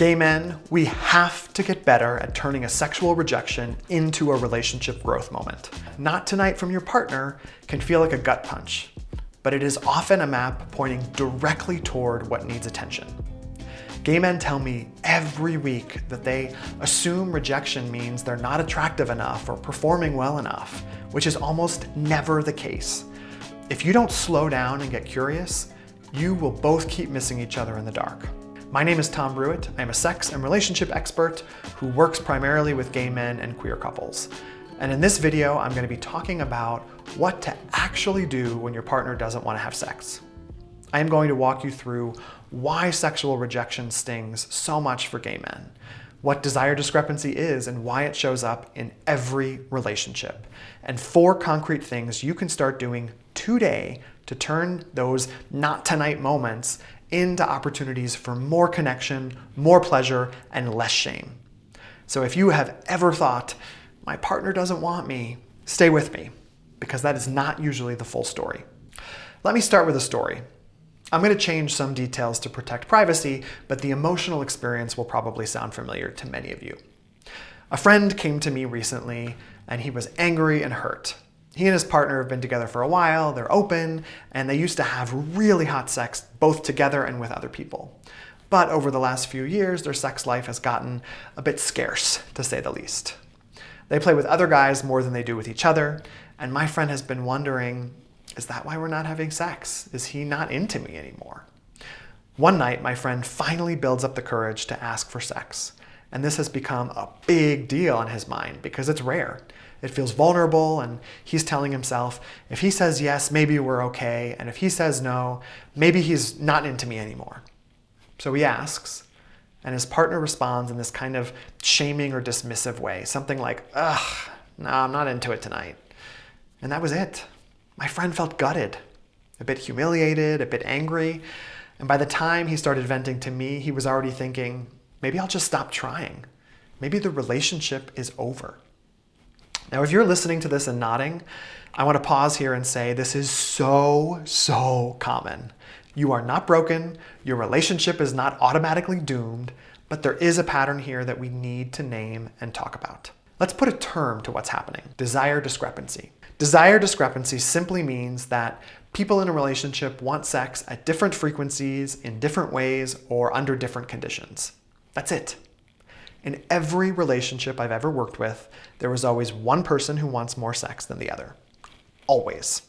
Gay men, we have to get better at turning a sexual rejection into a relationship growth moment. Not tonight from your partner can feel like a gut punch, but it is often a map pointing directly toward what needs attention. Gay men tell me every week that they assume rejection means they're not attractive enough or performing well enough, which is almost never the case. If you don't slow down and get curious, you will both keep missing each other in the dark. My name is Tom Brewitt. I'm a sex and relationship expert who works primarily with gay men and queer couples. And in this video, I'm going to be talking about what to actually do when your partner doesn't want to have sex. I am going to walk you through why sexual rejection stings so much for gay men, what desire discrepancy is and why it shows up in every relationship, and 4 concrete things you can start doing today to turn those not tonight moments into opportunities for more connection, more pleasure, and less shame. So if you have ever thought, my partner doesn't want me, stay with me, because that is not usually the full story. Let me start with a story. I'm going to change some details to protect privacy, but the emotional experience will probably sound familiar to many of you. A friend came to me recently, and he was angry and hurt. He and his partner have been together for a while, they're open, and they used to have really hot sex both together and with other people. But over the last few years, their sex life has gotten a bit scarce, to say the least. They play with other guys more than they do with each other, and my friend has been wondering, is that why we're not having sex? Is he not into me anymore? One night, my friend finally builds up the courage to ask for sex. And this has become a big deal in his mind because it's rare. It feels vulnerable, and he's telling himself, if he says yes, maybe we're okay. And if he says no, maybe he's not into me anymore. So he asks, and his partner responds in this kind of shaming or dismissive way. Something like, ugh, no, I'm not into it tonight. And that was it. My friend felt gutted, a bit humiliated, a bit angry. And by the time he started venting to me, he was already thinking, maybe I'll just stop trying. Maybe the relationship is over. Now, if you're listening to this and nodding, I want to pause here and say this is so common. You are not broken. Your relationship is not automatically doomed, but there is a pattern here that we need to name and talk about. Let's put a term to what's happening: desire discrepancy. Desire discrepancy simply means that people in a relationship want sex at different frequencies, in different ways, or under different conditions. That's it. In every relationship I've ever worked with, there was always one person who wants more sex than the other. Always.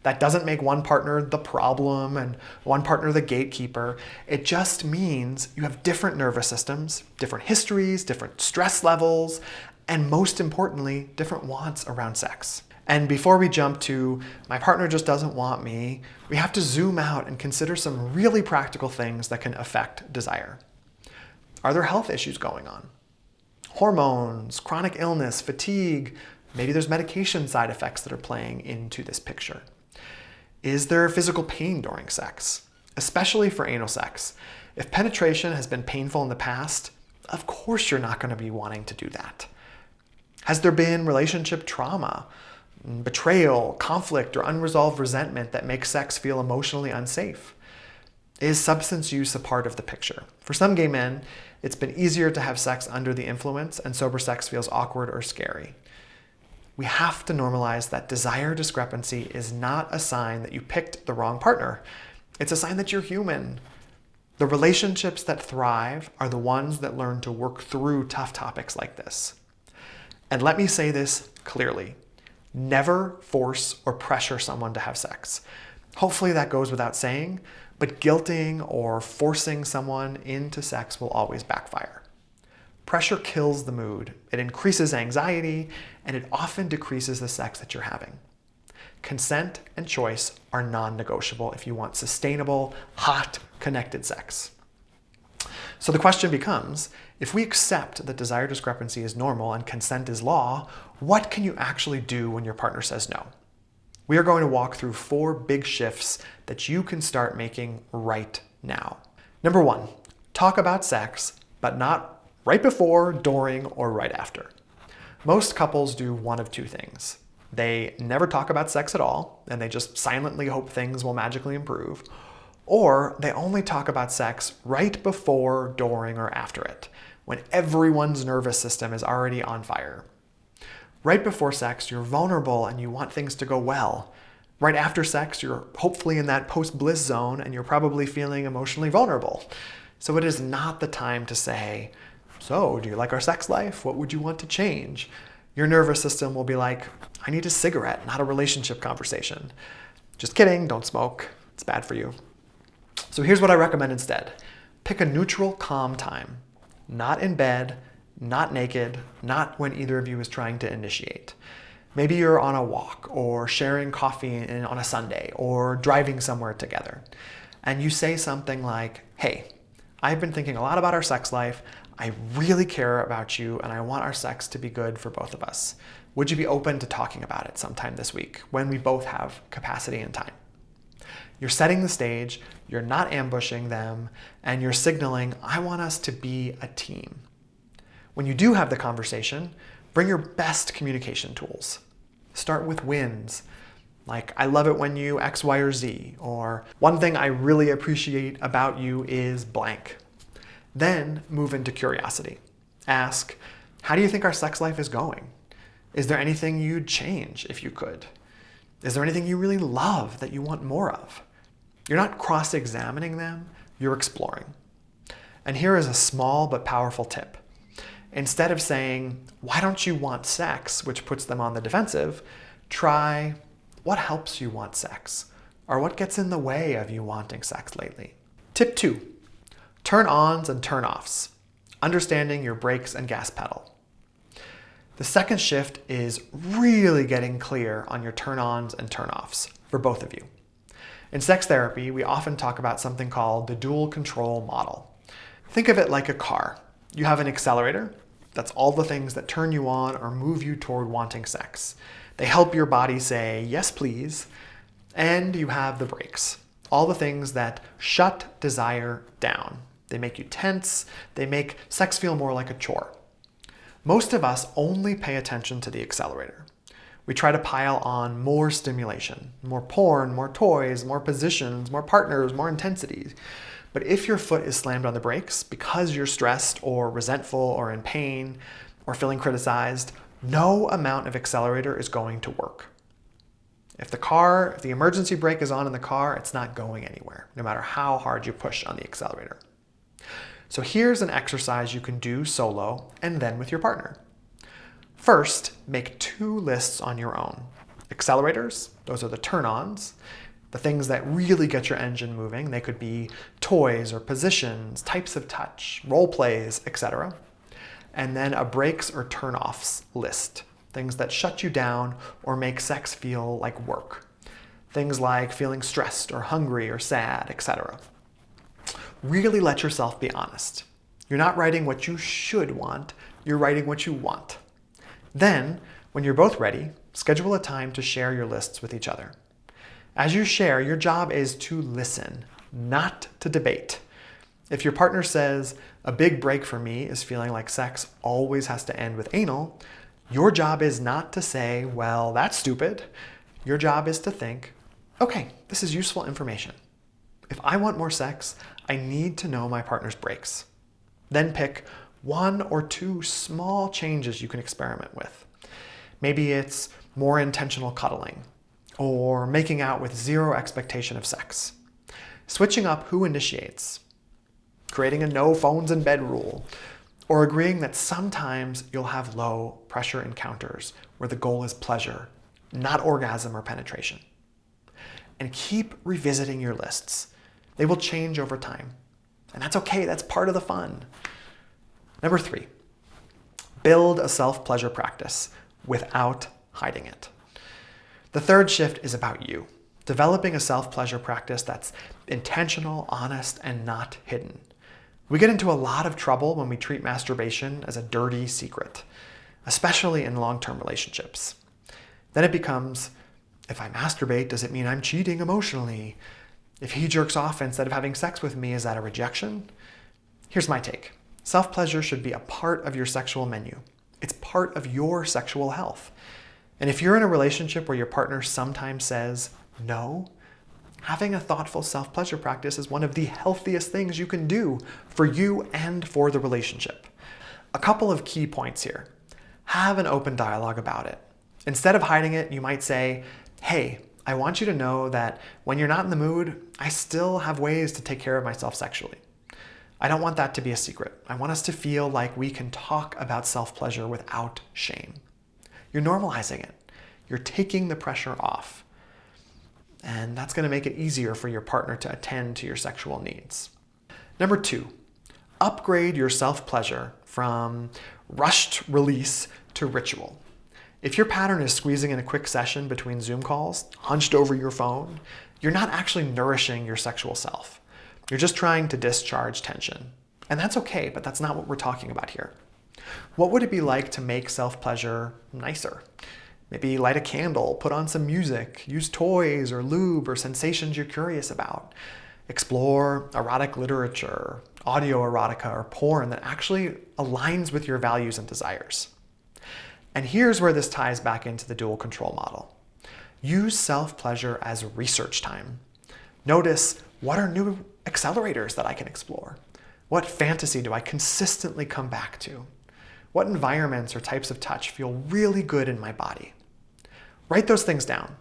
That doesn't make one partner the problem and one partner the gatekeeper. It just means you have different nervous systems, different histories, different stress levels, and most importantly, different wants around sex. And before we jump to, my partner just doesn't want me, we have to zoom out and consider some really practical things that can affect desire. Are there health issues going on? Hormones, chronic illness, fatigue, maybe there's medication side effects that are playing into this picture. Is there physical pain during sex? Especially for anal sex. If penetration has been painful in the past, of course you're not going to be wanting to do that. Has there been relationship trauma, betrayal, conflict, or unresolved resentment that makes sex feel emotionally unsafe? Is substance use a part of the picture? For some gay men, it's been easier to have sex under the influence, and sober sex feels awkward or scary. We have to normalize that desire discrepancy is not a sign that you picked the wrong partner. It's a sign that you're human. The relationships that thrive are the ones that learn to work through tough topics like this. And let me say this clearly. Never force or pressure someone to have sex. Hopefully that goes without saying, but guilting or forcing someone into sex will always backfire. Pressure kills the mood. It increases anxiety, and it often decreases the sex that you're having. Consent and choice are non-negotiable if you want sustainable, hot, connected sex. So the question becomes, if we accept that desire discrepancy is normal and consent is law, what can you actually do when your partner says no? We are going to walk through 4 big shifts that you can start making right now. Number 1, talk about sex, but not right before, during, or right after. Most couples do one of 2 things. They never talk about sex at all, and they just silently hope things will magically improve. Or they only talk about sex right before, during, or after it, when everyone's nervous system is already on fire. Right before sex, you're vulnerable and you want things to go well. Right after sex, you're hopefully in that post-bliss zone and you're probably feeling emotionally vulnerable. So it is not the time to say, so do you like our sex life? What would you want to change? Your nervous system will be like, I need a cigarette, not a relationship conversation. Just kidding, don't smoke. It's bad for you. So here's what I recommend instead. Pick a neutral, calm time. Not in bed, not naked, not when either of you is trying to initiate. Maybe you're on a walk or sharing coffee on a Sunday or driving somewhere together. And you say something like, hey, I've been thinking a lot about our sex life. I really care about you and I want our sex to be good for both of us. Would you be open to talking about it sometime this week when we both have capacity and time? You're setting the stage, you're not ambushing them, and you're signaling, I want us to be a team. When you do have the conversation, bring your best communication tools. Start with wins, like I love it when you X, Y, or Z, or one thing I really appreciate about you is blank. Then move into curiosity. Ask, how do you think our sex life is going? Is there anything you'd change if you could? Is there anything you really love that you want more of? You're not cross-examining them, you're exploring. And here is a small but powerful tip. Instead of saying, why don't you want sex, which puts them on the defensive, try, what helps you want sex? Or what gets in the way of you wanting sex lately? Tip 2, turn-ons and turn-offs. Understanding your brakes and gas pedal. The second shift is really getting clear on your turn-ons and turn-offs for both of you. In sex therapy, we often talk about something called the dual control model. Think of it like a car. You have an accelerator. That's all the things that turn you on or move you toward wanting sex. They help your body say, yes, please. And you have the brakes. All the things that shut desire down. They make you tense. They make sex feel more like a chore. Most of us only pay attention to the accelerator. We try to pile on more stimulation, more porn, more toys, more positions, more partners, more intensity. But if your foot is slammed on the brakes because you're stressed or resentful or in pain or feeling criticized, no amount of accelerator is going to work. If the emergency brake is on in the car, it's not going anywhere, no matter how hard you push on the accelerator. So here's an exercise you can do solo and then with your partner. First, make 2 lists on your own. Accelerators, those are the turn-ons, the things that really get your engine moving. They could be toys or positions, types of touch, role plays, etc. And then a brakes or turn-offs list, things that shut you down or make sex feel like work. Things like feeling stressed or hungry or sad, etc. Really let yourself be honest. You're not writing what you should want, you're writing what you want. Then, when you're both ready, schedule a time to share your lists with each other. As you share, your job is to listen, not to debate. If your partner says, a big break for me is feeling like sex always has to end with anal, your job is not to say, well, that's stupid. Your job is to think, okay, this is useful information. If I want more sex, I need to know my partner's breaks. Then pick 1 or 2 small changes you can experiment with. Maybe it's more intentional cuddling, or making out with 0 expectation of sex. Switching up who initiates, creating a no phones in bed rule, or agreeing that sometimes you'll have low pressure encounters where the goal is pleasure, not orgasm or penetration. And keep revisiting your lists. They will change over time. And that's okay, that's part of the fun. Number 3, build a self-pleasure practice without hiding it. The third shift is about you, developing a self-pleasure practice that's intentional, honest, and not hidden. We get into a lot of trouble when we treat masturbation as a dirty secret, especially in long-term relationships. Then it becomes, if I masturbate, does it mean I'm cheating emotionally? If he jerks off instead of having sex with me, is that a rejection? Here's my take. Self-pleasure should be a part of your sexual menu. It's part of your sexual health. And if you're in a relationship where your partner sometimes says no, Having a thoughtful self-pleasure practice is one of the healthiest things you can do for you and for the relationship. A couple of key points here. Have an open dialogue about it. Instead of hiding it, you might say, hey, I want you to know that when you're not in the mood, I still have ways to take care of myself sexually. I don't want that to be a secret. I want us to feel like we can talk about self-pleasure without shame. You're normalizing it. You're taking the pressure off. And that's going to make it easier for your partner to attend to your sexual needs. Number 2, upgrade your self-pleasure from rushed release to ritual. If your pattern is squeezing in a quick session between Zoom calls, hunched over your phone, you're not actually nourishing your sexual self. You're just trying to discharge tension. And that's okay, but that's not what we're talking about here. What would it be like to make self-pleasure nicer? Maybe light a candle, put on some music, use toys or lube or sensations you're curious about. Explore erotic literature, audio erotica, or porn that actually aligns with your values and desires. And here's where this ties back into the dual control model. Use self-pleasure as research time. Notice, what are new accelerators that I can explore? What fantasy do I consistently come back to? What environments or types of touch feel really good in my body? Write those things down.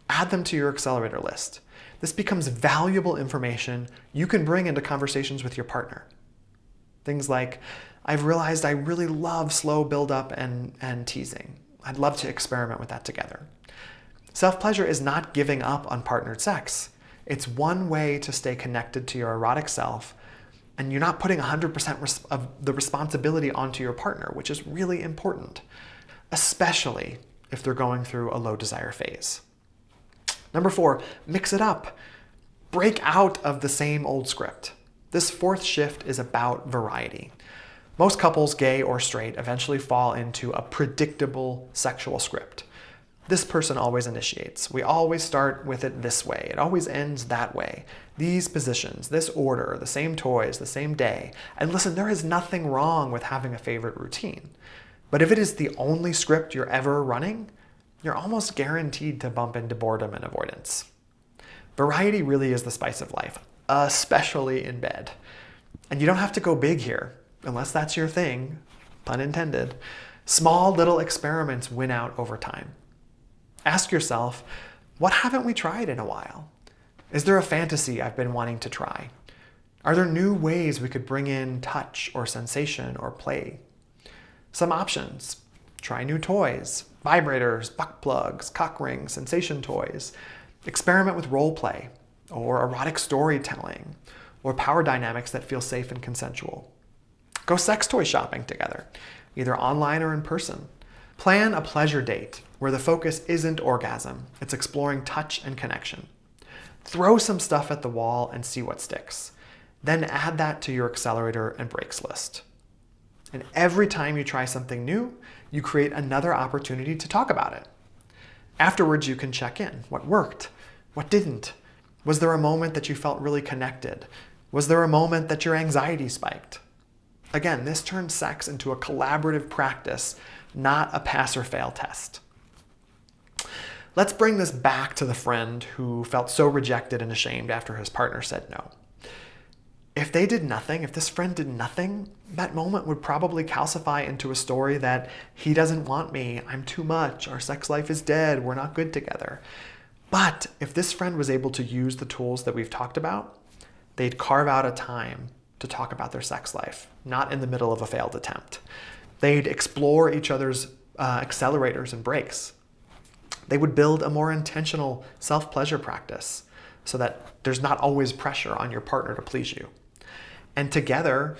Add them to your accelerator list. This becomes valuable information you can bring into conversations with your partner. Things like, I've realized I really love slow buildup and teasing. I'd love to experiment with that together. Self-pleasure is not giving up on partnered sex. It's one way to stay connected to your erotic self, and you're not putting 100% of the responsibility onto your partner, which is really important, especially if they're going through a low desire phase. Number 4, mix it up. Break out of the same old script. This 4th shift is about variety. Most couples, gay or straight, eventually fall into a predictable sexual script. This person always initiates. We always start with it this way. It always ends that way. These positions, this order, the same toys, the same day. And listen, there is nothing wrong with having a favorite routine. But if it is the only script you're ever running, you're almost guaranteed to bump into boredom and avoidance. Variety really is the spice of life, especially in bed. And you don't have to go big here, unless that's your thing, pun intended. Small little experiments win out over time. Ask yourself, what haven't we tried in a while? Is there a fantasy I've been wanting to try? Are there new ways we could bring in touch or sensation or play? Some options. Try new toys, vibrators, butt plugs, cock rings, sensation toys. Experiment with role play or erotic storytelling or power dynamics that feel safe and consensual. Go sex toy shopping together, either online or in person. Plan a pleasure date where the focus isn't orgasm, it's exploring touch and connection. Throw some stuff at the wall and see what sticks. Then add that to your accelerator and breaks list. And every time you try something new, you create another opportunity to talk about it. Afterwards, you can check in. What worked? What didn't? Was there a moment that you felt really connected? Was there a moment that your anxiety spiked? Again, this turns sex into a collaborative practice, not a pass or fail test. Let's bring this back to the friend who felt so rejected and ashamed after his partner said no. If they did nothing, if this friend did nothing, that moment would probably calcify into a story that he doesn't want me, I'm too much, our sex life is dead, we're not good together. But if this friend was able to use the tools that we've talked about, they'd carve out a time to talk about their sex life, not in the middle of a failed attempt. They'd explore each other's accelerators and brakes. They would build a more intentional self-pleasure practice so that there's not always pressure on your partner to please you. And together,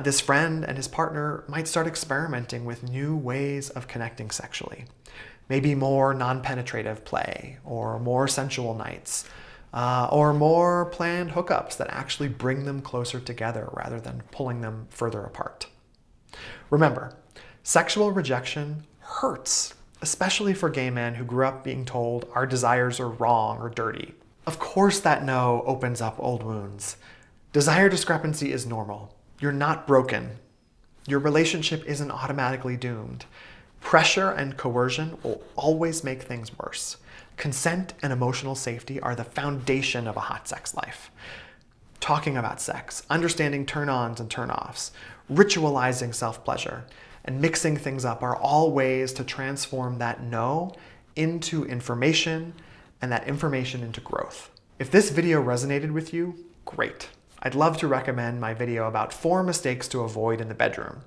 this friend and his partner might start experimenting with new ways of connecting sexually. Maybe more non-penetrative play, or more sensual nights, or more planned hookups that actually bring them closer together rather than pulling them further apart. Remember, sexual rejection hurts, especially for gay men who grew up being told our desires are wrong or dirty. Of course that no opens up old wounds. Desire discrepancy is normal. You're not broken. Your relationship isn't automatically doomed. Pressure and coercion will always make things worse. Consent and emotional safety are the foundation of a hot sex life. Talking about sex, understanding turn-ons and turn-offs, ritualizing self-pleasure, and mixing things up are all ways to transform that no into information and that information into growth. If this video resonated with you, great. I'd love to recommend my video about 4 mistakes to avoid in the bedroom.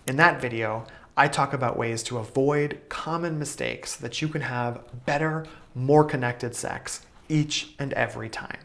In that video, I talk about ways to avoid common mistakes so that you can have better, more connected sex each and every time.